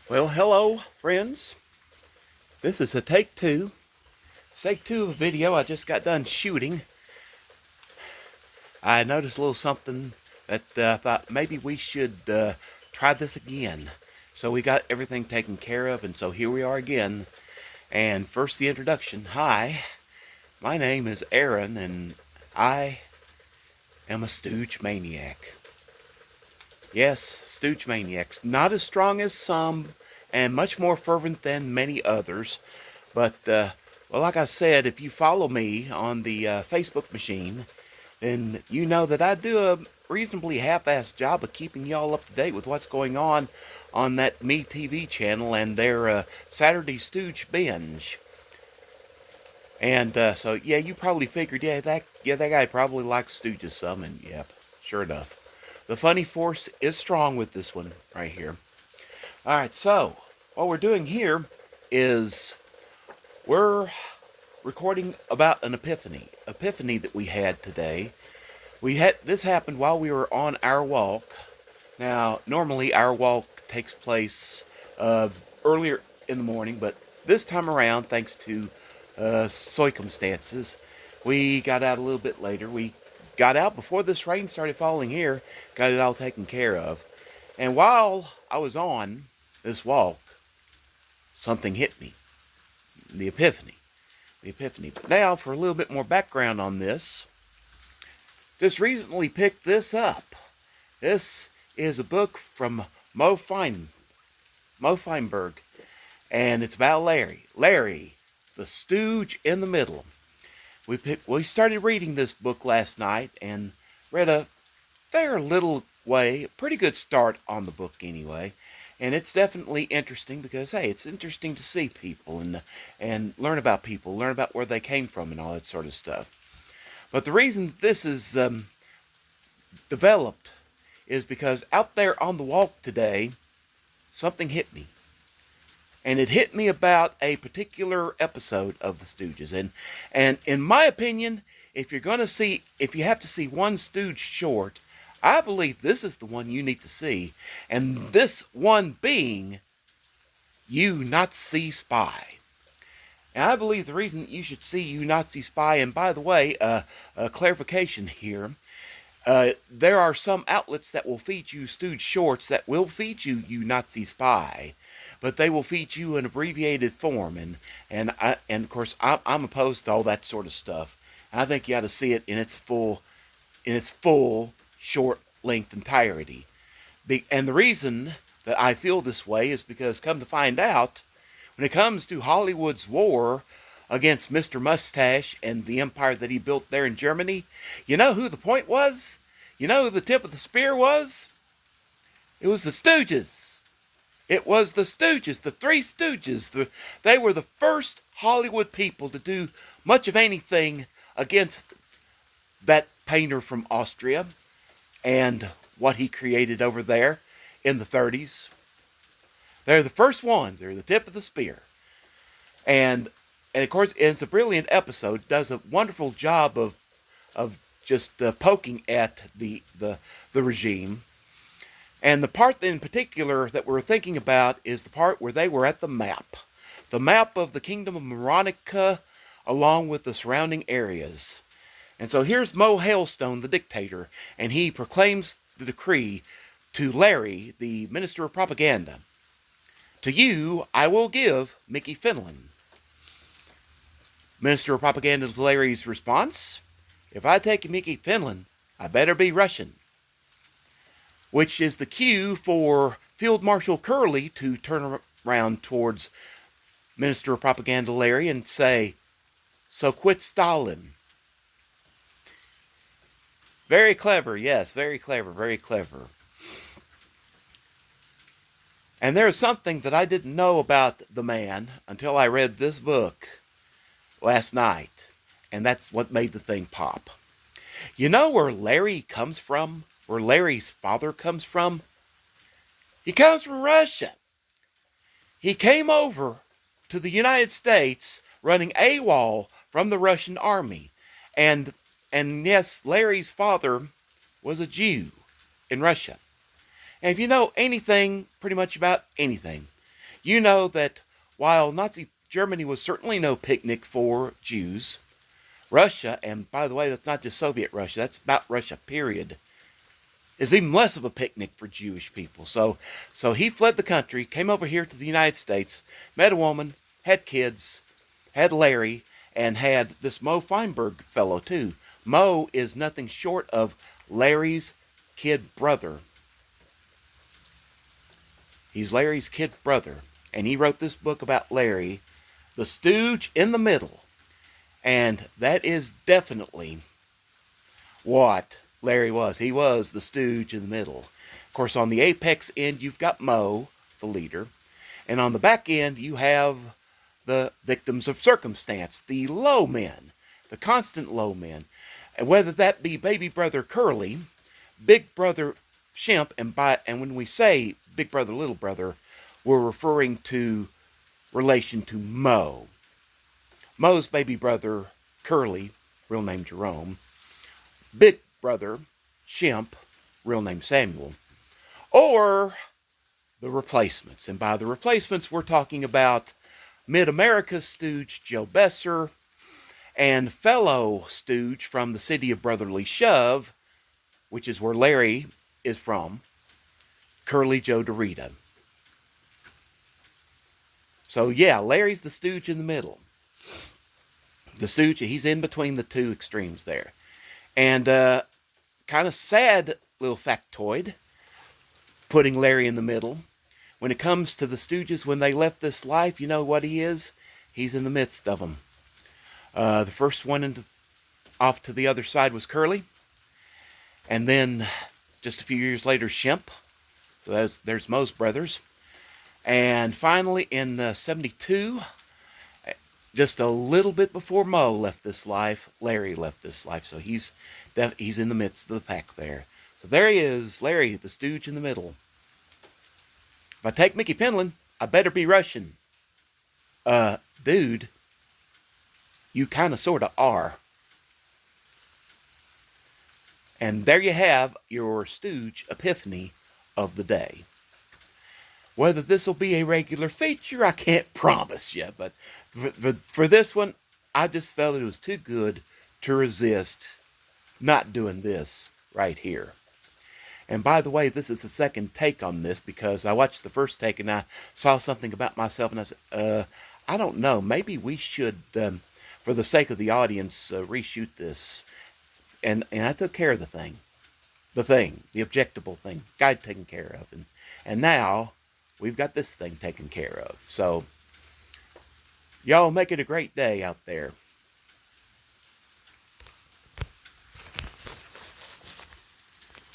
Well, hello, friends. This is a take two. Take two of a video I just got done shooting. I noticed a little something that I thought maybe we should try this again. So we got everything taken care of, and so here we are again. And first, the introduction. Hi, my name is Aaron, and I am a Stooge maniac. Yes, Stooge maniacs. Not as strong as some, and much more fervent than many others. But, well, like I said, if you follow me on the Facebook machine, then you know that I do a reasonably half-assed job of keeping y'all up to date with what's going on that Me TV channel and their Saturday Stooge binge. And so, yeah, you probably figured, that guy probably likes Stooges some, and yep, sure enough. The funny force is strong with this one right here. All right, so what we're doing here is we're recording about an epiphany that we had today. This happened while we were on our walk. Now, normally our walk takes place earlier in the morning, but this time around, thanks to circumstances, we got out a little bit later. We got out before this rain started falling here, got it all taken care of. And while I was on this walk, something hit me. The Epiphany. But now, for a little bit more background on this, just recently picked this up. This is a book from Mo Feinberg, and it's about Larry, the Stooge in the middle. We started reading this book last night and read a fair little way, a pretty good start on the book anyway. And it's definitely interesting because, hey, it's interesting to see people and learn about people, learn about where they came from and all that sort of stuff. But the reason this is developed is because out there on the walk today, something hit me. And it hit me about a particular episode of the Stooges. And in my opinion, if you have to see one Stooge short, I believe this is the one you need to see. And this one being You Nazi Spy. And I believe the reason that you should see You Nazi Spy, and by the way, a clarification here, there are some outlets that will feed you Stooge shorts that will feed you You Nazi Spy, but they will feed you an abbreviated form, and of course I'm opposed to all that sort of stuff. And I think you ought to see it in its full short length entirety. And the reason that I feel this way is because, come to find out, when it comes to Hollywood's war against Mr. Mustache and the empire that he built there in Germany, you know who the point was? You know who the tip of the spear was? It was the Stooges. It was the Stooges, the Three Stooges. They were the first Hollywood people to do much of anything against that painter from Austria and what he created over there in the 30s. They're the first ones. They're the tip of the spear. And of course, it's a brilliant episode. Does a wonderful job of just poking at the regime. And the part in particular that we're thinking about is the part where they were at the map. The map of the Kingdom of Veronica along with the surrounding areas. And so here's Mo Hailstone, the dictator, and he proclaims the decree to Larry, the Minister of Propaganda. To you, I will give Mickey Finland. Minister of Propaganda's Larry's response, if I take Mickey Finland, I better be Russian. Which is the cue for Field Marshal Curley to turn around towards Minister of Propaganda Larry and say, so quit Stalin. Very clever, yes, very clever, very clever. And there's something that I didn't know about the man until I read this book last night. And that's what made the thing pop. You know where Larry comes from? Where Larry's father comes from? He comes from Russia. He came over to the United States running AWOL from the Russian army. And yes, Larry's father was a Jew in Russia. And if you know anything pretty much about anything, You know that while Nazi Germany was certainly no picnic for Jews, Russia, and by the way, that's not just Soviet Russia, that's about Russia, period, is even less of a picnic for Jewish people. So he fled the country, came over here to the United States, met a woman, had kids, had Larry, and had this Mo Feinberg fellow too. Mo is nothing short of Larry's kid brother. He's Larry's kid brother. And he wrote this book about Larry, The Stooge in the Middle. And that is definitely what Larry was. He was the stooge in the middle. Of course, on the apex end, you've got Mo, the leader. And on the back end, you have the victims of circumstance, the low men, the constant low men. And whether that be baby brother Curly, big brother Shemp, and when we say big brother, little brother, we're referring to relation to Mo. Mo's baby brother Curly, real name Jerome, big brother Shemp, real name Samuel, or the replacements. And by the replacements, we're talking about Mid-America's stooge Joe Besser and fellow stooge from the city of Brotherly Shove, which is where Larry is from, Curly Joe Dorita. So yeah, Larry's the stooge in the middle. The stooge, he's in between the two extremes there. And kind of sad little factoid, putting Larry in the middle. When it comes to the Stooges, when they left this life, you know what he is? He's in the midst of them. The first one off to the other side was Curly. And then, just a few years later, Shemp. So there's Mo's brothers. And finally, in 72, just a little bit before Mo left this life, Larry left this life. So he's in the midst of the pack there. So there he is, Larry, the stooge in the middle. If I take Mickey Finland, I better be Russian. Dude, you kind of sort of are. And there you have your stooge epiphany of the day. Whether this will be a regular feature, I can't promise you. But for this one, I just felt it was too good to resist not doing this right here. And by the way, this is the second take on this because I watched the first take and I saw something about myself and I said, I don't know, maybe we should, for the sake of the audience, reshoot this. And I took care of the thing, the objectable thing, guide taken care of. And now we've got this thing taken care of. So y'all make it a great day out there.